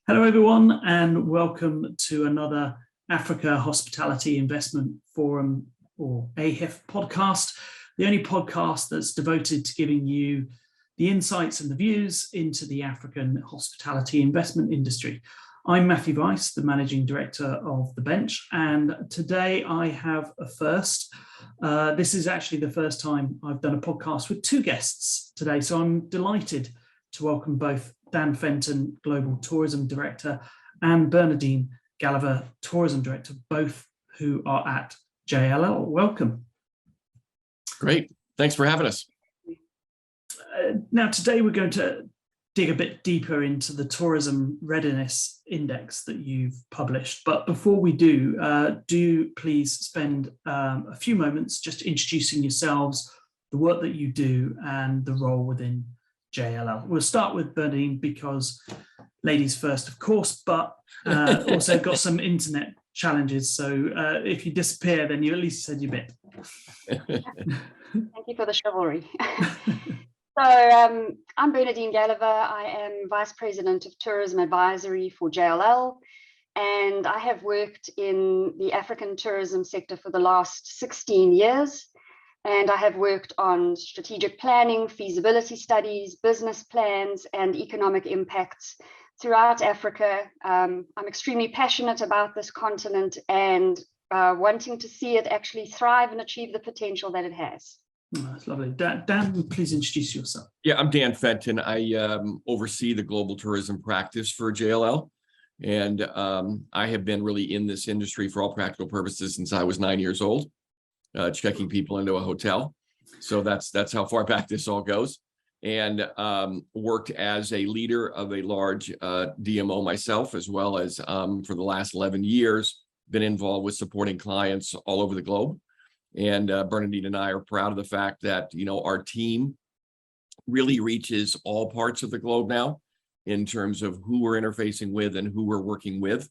Hello, everyone, and welcome to another Africa Hospitality Investment Forum, or AHIF podcast, the only podcast that's devoted to giving you the insights and the views into the African hospitality investment industry. I'm Matthew Weiss, the Managing Director of The Bench, and today I have a first. This is actually the first time I've done a podcast with two guests today, so I'm delighted to welcome both Dan Fenton, Global Tourism Director, and Bernadine Galliver, Tourism Director, both who are at JLL. Welcome. Great. Thanks for having us. Now, today we're going to dig a bit deeper into the Tourism Readiness Index that you've published. But before we do please spend a few moments just introducing yourselves, the work that you do, and the role within JLL. We'll start with Bernadine because ladies first, of course, but also got some internet challenges. So if you disappear, then you at least said your bit. Thank you for the chivalry. So I'm Bernadine Galliver. I am Vice President of Tourism Advisory for JLL, and I have worked in the African tourism sector for the last 16 years. And I have worked on strategic planning, feasibility studies, business plans, and economic impacts throughout Africa. I'm extremely passionate about this continent and wanting to see it actually thrive and achieve the potential that it has. Oh, that's lovely. Dan, please introduce yourself. Yeah, I'm Dan Fenton. I oversee the global tourism practice for JLL. And I have been really in this industry for all practical purposes since I was 9 years old. Checking people into a hotel. So that's how far back this all goes. And worked as a leader of a large DMO myself, as well as for the last 11 years, been involved with supporting clients all over the globe. And Bernadine and I are proud of the fact that, our team really reaches all parts of the globe now in terms of who we're interfacing with and who we're working with,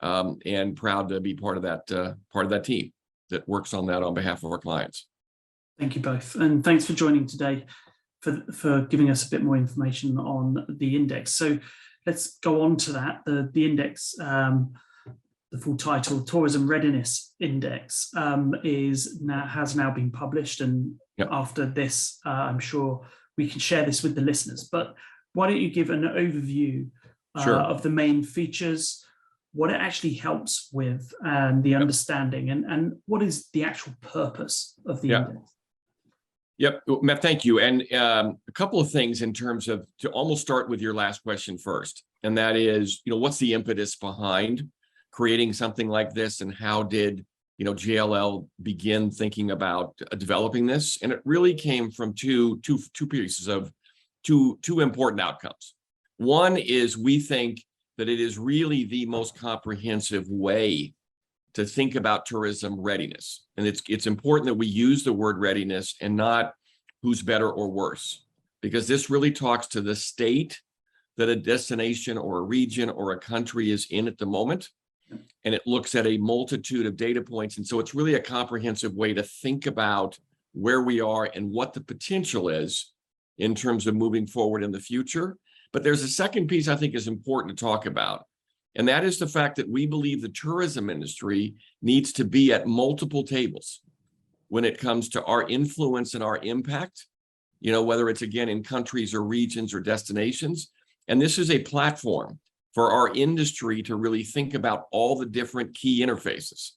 and proud to be part of that team that works on that on behalf of our clients. Thank you both. And thanks for joining today, for giving us a bit more information on the index. So let's go on to that. The index, the full title, Tourism Readiness Index, has now been published. And yep. After this, I'm sure we can share this with the listeners. But why don't you give an overview Sure. of the main features, what it actually helps with, and the understanding, and what is the actual purpose of the index? Yep, Matt, thank you. And a couple of things in terms of, to almost start with your last question first, and that is, what's the impetus behind creating something like this, and how did, JLL begin thinking about developing this? And it really came from two pieces of two important outcomes. One is, we think that it is really the most comprehensive way to think about tourism readiness. And it's important that we use the word readiness and not who's better or worse, because this really talks to the state that a destination or a region or a country is in at the moment. And it looks at a multitude of data points. And so it's really a comprehensive way to think about where we are and what the potential is in terms of moving forward in the future. But there's a second piece I think is important to talk about, and that is the fact that we believe the tourism industry needs to be at multiple tables when it comes to our influence and our impact, whether it's, again, in countries or regions or destinations. And this is a platform for our industry to really think about all the different key interfaces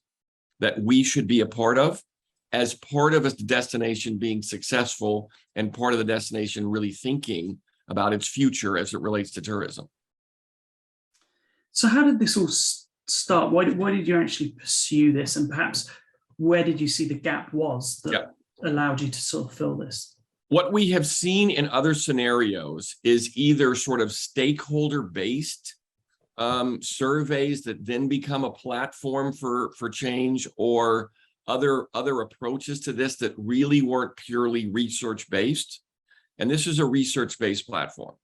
that we should be a part of, as part of a destination being successful and part of the destination really thinking about its future as it relates to tourism. So how did this all start? Why did you actually pursue this? And perhaps where did you see the gap was that allowed you to sort of fill this? What we have seen in other scenarios is either sort of stakeholder-based surveys that then become a platform for change, or other approaches to this that really weren't purely research-based. And this is a research-based platform.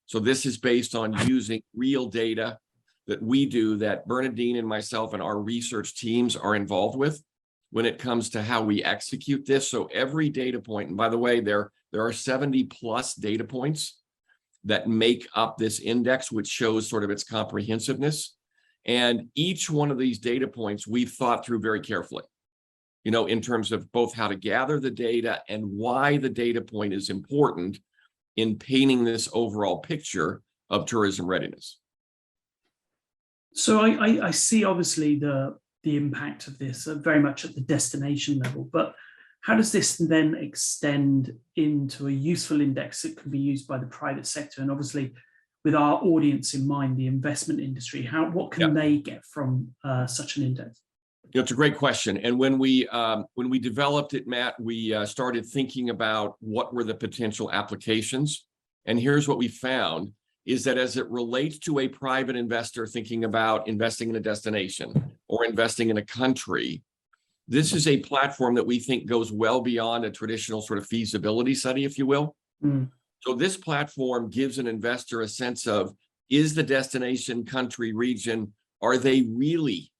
So this is based on using real data that we do, that Bernadine and myself and our research teams are involved with when it comes to how we execute this. So every data point, and by the way, there are 70 plus data points that make up this index, which shows sort of its comprehensiveness. And each one of these data points we've thought through very carefully, in terms of both how to gather the data and why the data point is important in painting this overall picture of tourism readiness. So I see obviously the impact of this very much at the destination level, but how does this then extend into a useful index that can be used by the private sector? And obviously, with our audience in mind, the investment industry, what can they get from such an index? It's a great question. And when we developed it, Matt, we started thinking about what were the potential applications. And here's what we found is that as it relates to a private investor thinking about investing in a destination or investing in a country, this is a platform that we think goes well beyond a traditional sort of feasibility study, if you will. So this platform gives an investor a sense of, is the destination, country, region, are they really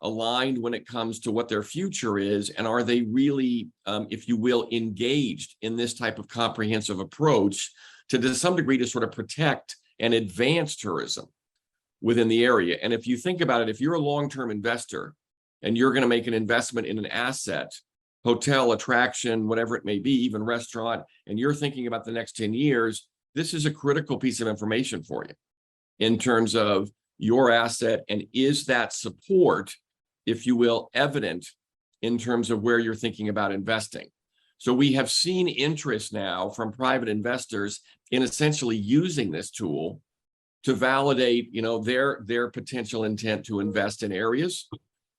aligned when it comes to what their future is? And are they really, if you will, engaged in this type of comprehensive approach to some degree to sort of protect and advance tourism within the area? And if you think about it, if you're a long-term investor and you're going to make an investment in an asset, hotel, attraction, whatever it may be, even restaurant, and you're thinking about the next 10 years, this is a critical piece of information for you in terms of your asset. And is that support, if you will, evident in terms of where you're thinking about investing? So we have seen interest now from private investors in essentially using this tool to validate, their potential intent to invest in areas.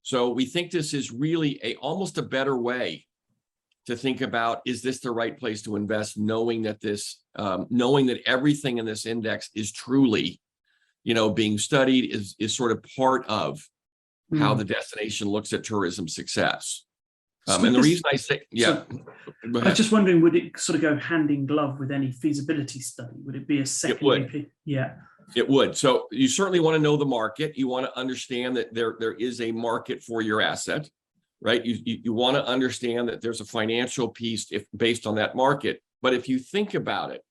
So we think this is really almost a better way to think about, is this the right place to invest, knowing that everything in this index is truly, being studied, is sort of part of how the destination looks at tourism success. And the reason I say, I was just wondering, would it sort of go hand in glove with any feasibility study? Would it be a secondary? Yeah. It would. So you certainly want to know the market. You want to understand that there is a market for your asset, right? You want to understand that there's a financial piece based on that market. But if you think about it,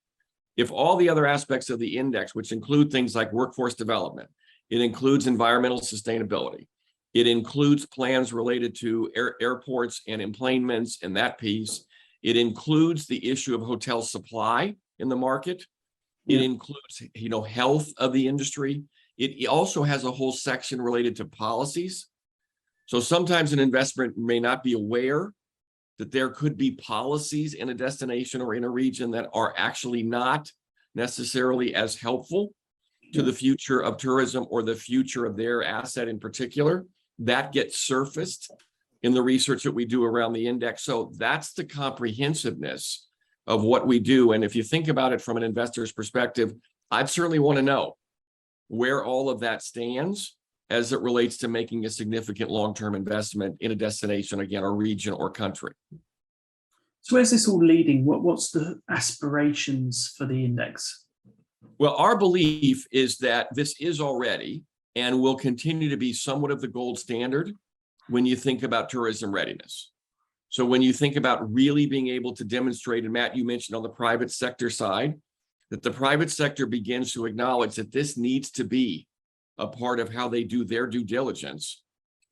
if all the other aspects of the index, which include things like workforce development, it includes environmental sustainability, it includes plans related to airports and emplanements and that piece, it includes the issue of hotel supply in the market. It includes, health of the industry. It also has a whole section related to policies. So sometimes an investment may not be aware that there could be policies in a destination or in a region that are actually not necessarily as helpful to the future of tourism or the future of their asset in particular. That gets surfaced in the research that we do around the index. So that's the comprehensiveness of what we do. And if you think about it from an investor's perspective, I'd certainly want to know where all of that stands as it relates to making a significant long-term investment in a destination, again, or region or country. So where's this all leading? What's the aspirations for the index? Well, our belief is that this is already and will continue to be somewhat of the gold standard when you think about tourism readiness. So when you think about really being able to demonstrate, and Matt, you mentioned on the private sector side, that the private sector begins to acknowledge that this needs to be a part of how they do their due diligence.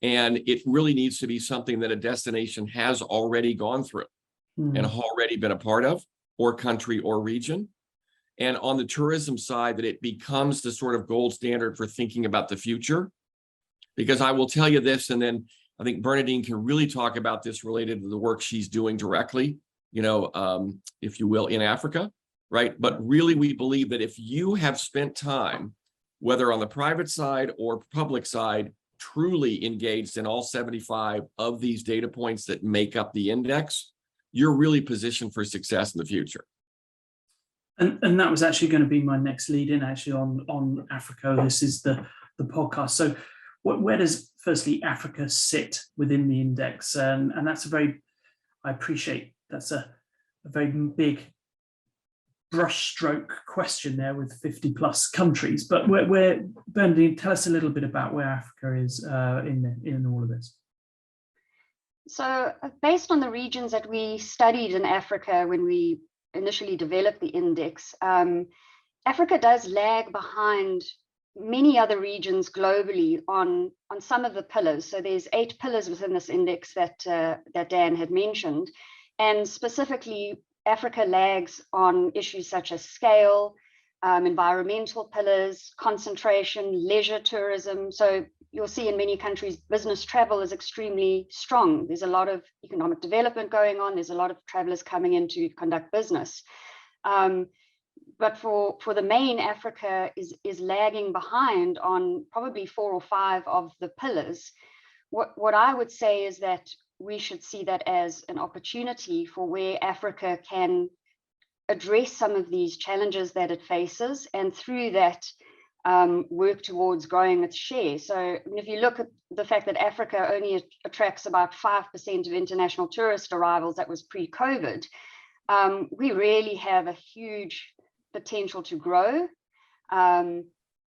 And it really needs to be something that a destination has already gone through and already been a part of, or country or region. And on the tourism side, that it becomes the sort of gold standard for thinking about the future. Because I will tell you this, and then I think Bernadine can really talk about this related to the work she's doing directly, if you will, in Africa, right? But really, we believe that if you have spent time, whether on the private side or public side, truly engaged in all 75 of these data points that make up the index, you're really positioned for success in the future. And that was actually going to be my next lead in actually on Africa. This is the podcast. So where does firstly Africa sit within the index? And that's I appreciate that's a very big brushstroke question there with 50 plus countries, but where Bernadine, tell us a little bit about where Africa is in all of this. So based on the regions that we studied in Africa when we initially developed the index, Africa does lag behind many other regions globally on some of the pillars. So there's 8 pillars within this index that Dan had mentioned. And specifically, Africa lags on issues such as scale, environmental pillars, concentration, leisure tourism. So you'll see in many countries, business travel is extremely strong. There's a lot of economic development going on. There's a lot of travelers coming in to conduct business. But for the main, Africa is lagging behind on probably 4 or 5 of the pillars. What I would say is that we should see that as an opportunity for where Africa can address some of these challenges that it faces, and through that work towards growing its share. So I mean, if you look at the fact that Africa only attracts about 5% of international tourist arrivals, that was pre-COVID, we really have a huge potential to grow.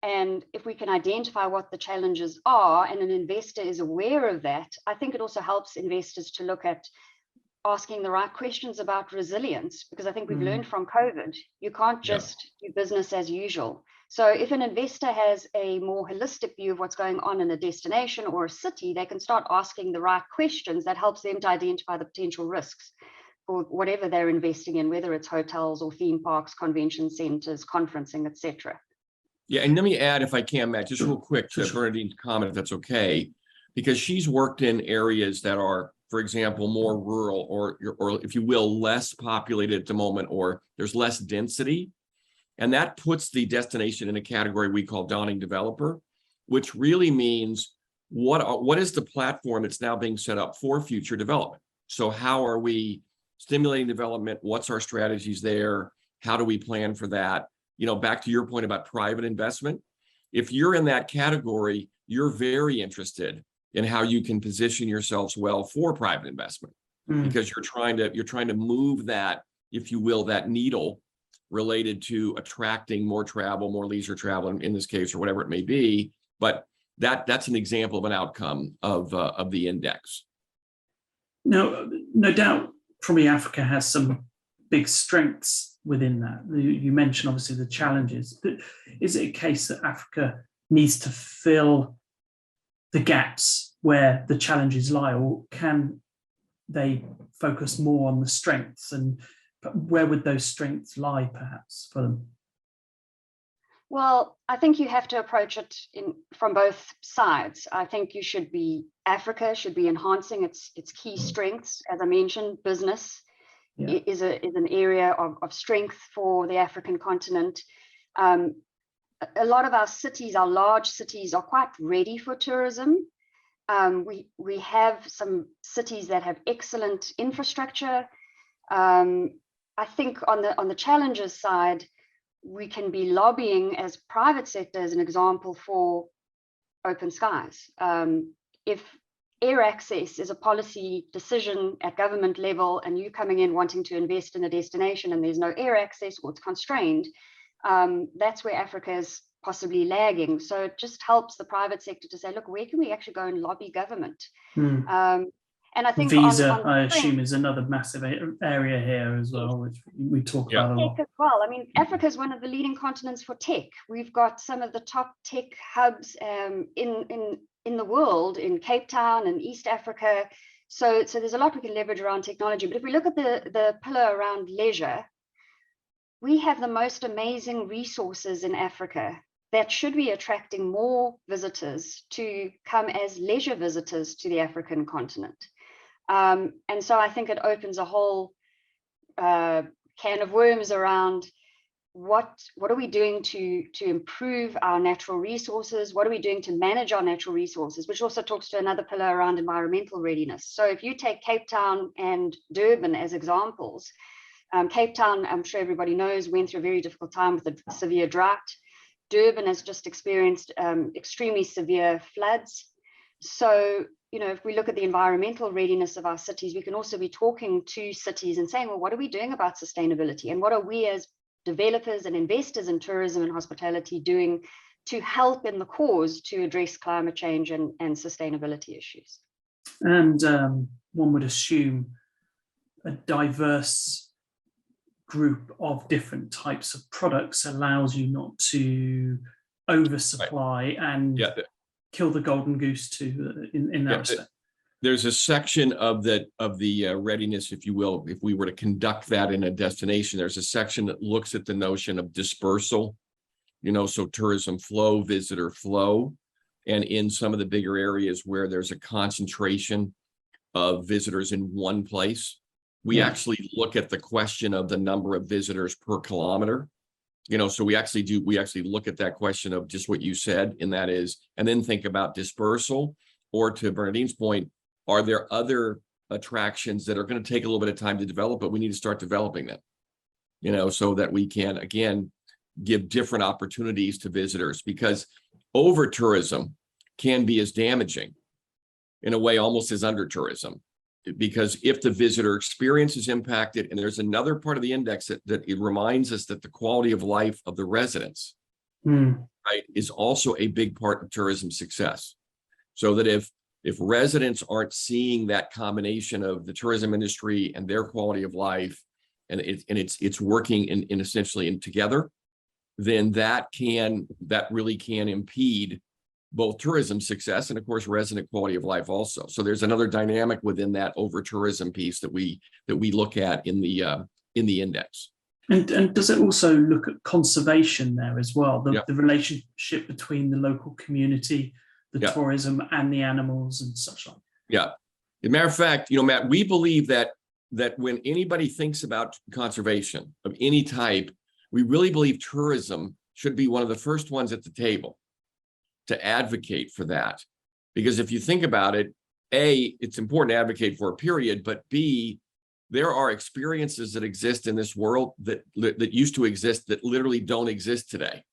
And if we can identify what the challenges are and an investor is aware of that, I think it also helps investors to look at asking the right questions about resilience, because I think we've learned from COVID, you can't just do business as usual. So if an investor has a more holistic view of what's going on in a destination or a city, they can start asking the right questions that helps them to identify the potential risks for whatever they're investing in, whether it's hotels or theme parks, convention centers, conferencing, etc. Yeah, and let me add, if I can, Matt, just real quick to Bernadine's comment, if that's okay, because she's worked in areas that are, for example, more rural or if you will, less populated at the moment, or there's less density. And that puts the destination in a category we call dawning developer, which really means what is the platform that's now being set up for future development? So how are we stimulating development? What's our strategies there? How do we plan for that? You know, back to your point about private investment, if you're in that category, you're very interested in how you can position yourselves well for private investment, because you're trying to move that, if you will, that needle related to attracting more travel, more leisure travel in this case, or whatever it may be. But that's an example of an outcome of the index. No doubt, probably Africa has some big strengths within that. You mentioned obviously the challenges, but is it a case that Africa needs to fill the gaps where the challenges lie, or can they focus more on the strengths, and where would those strengths lie perhaps for them? Well, I think you have to approach it from both sides. I think Africa should be enhancing its key strengths. As I mentioned, business is an area of strength for the African continent. A lot of our cities, our large cities, are quite ready for tourism. We have some cities that have excellent infrastructure. I think on the challenges side, we can be lobbying as private sector, as an example, for open skies. If air access is a policy decision at government level, and you coming in wanting to invest in a destination and there's no air access or it's constrained, that's where Africa is possibly lagging. So it just helps the private sector to say, look, where can we actually go and lobby government? And I think visa, I assume, is another massive area here as well, which we talk about a lot. Tech as well. I mean, Africa is one of the leading continents for tech. We've got some of the top tech hubs in the world, in Cape Town and East Africa. So there's a lot we can leverage around technology. But if we look at the pillar around leisure, we have the most amazing resources in Africa that should be attracting more visitors to come as leisure visitors to the African continent. And so I think it opens a whole can of worms around what are we doing to improve our natural resources? What are we doing to manage our natural resources? Which also talks to another pillar around environmental readiness. So if you take Cape Town and Durban as examples, Cape Town, I'm sure everybody knows, went through a very difficult time with a severe drought. Durban has just experienced extremely severe floods. So, you know, if we look at the environmental readiness of our cities, we can also be talking to cities and saying, well, what are we doing about sustainability? And what are we as developers and investors in tourism and hospitality doing to help in the cause to address climate change and sustainability issues? And one would assume a diverse group of different types of products allows you not to oversupply and kill the golden goose too in that respect. There's a section of the readiness, if you will, if we were to conduct that in a destination, there's a section that looks at the notion of dispersal, so tourism flow, visitor flow, and in some of the bigger areas where there's a concentration of visitors in one place, we actually look at the question of the number of visitors per kilometer. So we actually look at that question of just what you said, and that is, and then think about dispersal, or to Bernadine's point, are there other attractions that are going to take a little bit of time to develop, but we need to start developing them, so that we can, again, give different opportunities to visitors, because over tourism can be as damaging in a way almost as under tourism. Because if the visitor experience is impacted, and there's another part of the index that it reminds us that the quality of life of the residents, right, is also a big part of tourism success. So that if residents aren't seeing that combination of the tourism industry and their quality of life, and it's working in essentially together, then that really can impede both tourism success and, of course, resident quality of life also. So there's another dynamic within that over tourism piece that we look at in the index. And does it also look at conservation there as well? The relationship between the local community, the tourism, and the animals and such like. Yeah. As a matter of fact, Matt, we believe that when anybody thinks about conservation of any type, we really believe tourism should be one of the first ones at the table to advocate for that. Because if you think about it, A, it's important to advocate for a period, but B, there are experiences that exist in this world that used to exist that literally don't exist today,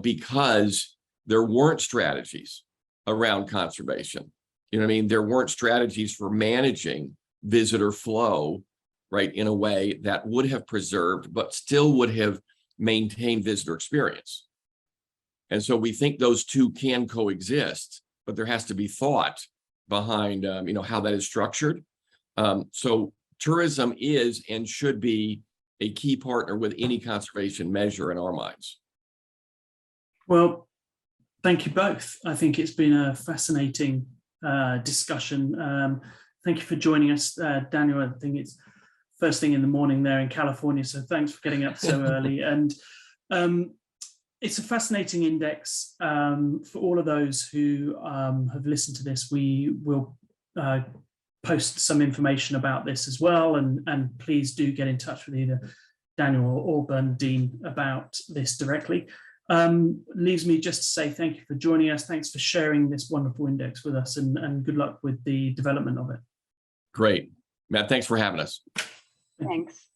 because there weren't strategies around conservation. There weren't strategies for managing visitor flow, right, in a way that would have preserved, but still would have maintained visitor experience. And so we think those two can coexist, but there has to be thought behind, how that is structured. So tourism is and should be a key partner with any conservation measure in our minds. Well, thank you both. I think it's been a fascinating discussion. Thank you for joining us, Daniel. I think it's first thing in the morning there in California, so thanks for getting up so early. And it's a fascinating index. For all of those who have listened to this, we will post some information about this as well, and please do get in touch with either Daniel or Bernadine about this directly. Leaves me just to say thank you for joining us. Thanks for sharing this wonderful index with us, and good luck with the development of it. Great. Matt, thanks for having us. Thanks.